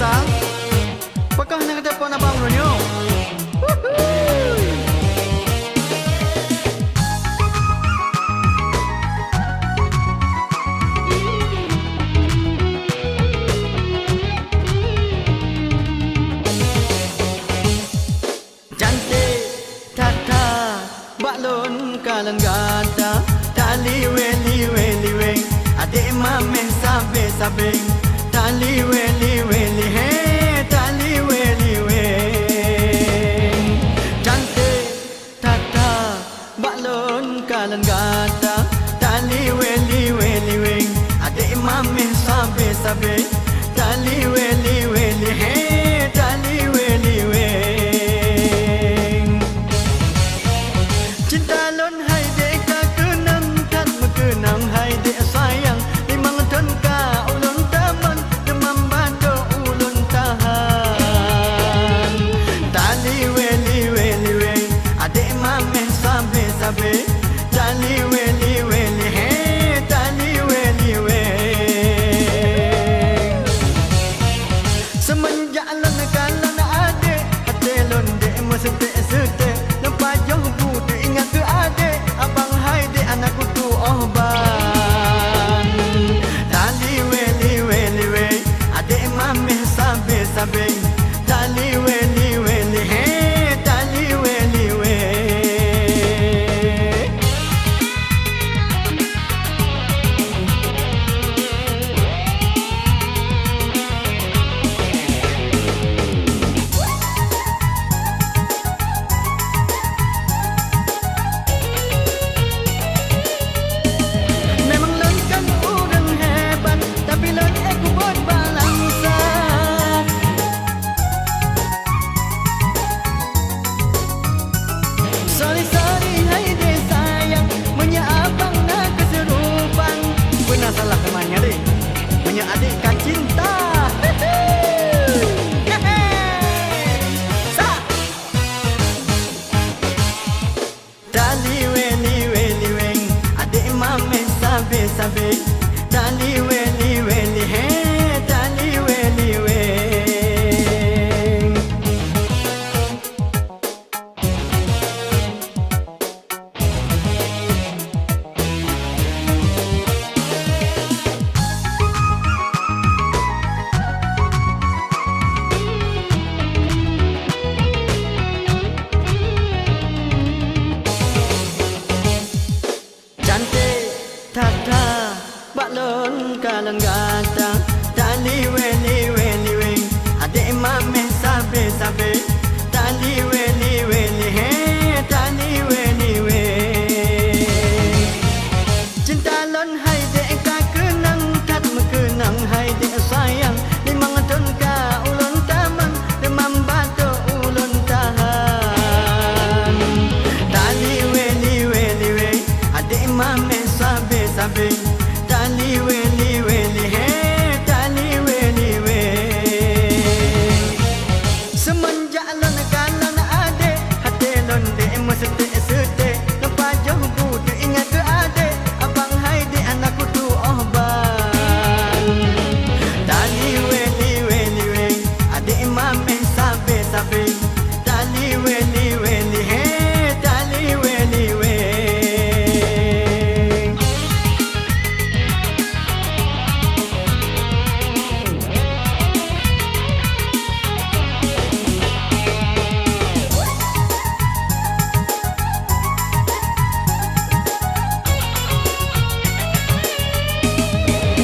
Sal. Pakah nak telefon abang Ronyo. Cantik tata balon kalan gata tali weli weli weng adik mame sabe sabe tali weli weli he tali weli weng cantik tata balon kalan gata tali weli weli weng adik mame sabe sabe tali weli weli he tali weli weng cinta lon hai dek ka kenang tan mengenang hai dek sayang memang ton ka ulun taman demam bado ulun tahan tali weli weli weli adik mame sabe sabe tali weli weli he tali weli weli semenjak lon kalan adik hati lon dek mesti sete nampak jauh budi ingat ke adik abang hai dek anakku tu ohban tali weli weli weli adik mame sabe sabe tali weli weli he tali weli weli memang lon kan orang hebat tapi lon aku buat balangsa sorry sorry hai dek sayang punya abang nak keserupan benar salah temannya dek punya adik kak cinta Sa. Tali weli weli weng adik mame sabe sabe tali weli weli he tali weli weng cantik tata balon kalan gata tali weli weli weng adik mame sabe sabe tali weli weli he tali weli weng cinta lon hai dek ka kenang kat mengenang hai dek sayang memang ton ka ulun taman demam bado ulun tahan tali weli weli weli adik mame sabe sabe tali weli weli he tali weli weli semenjak lon kalan adik hati lon dek mesti sete nampak jauh budi ingat ke adik abang hai dek anakku tu ohban tali weli weli weli adik mame sabe sabe tali weli weli he tali weli weli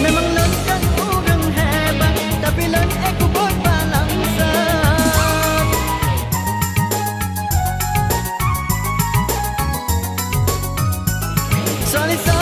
memang lon kan orang hebat tapi lon aku buat balangsa sorry sorry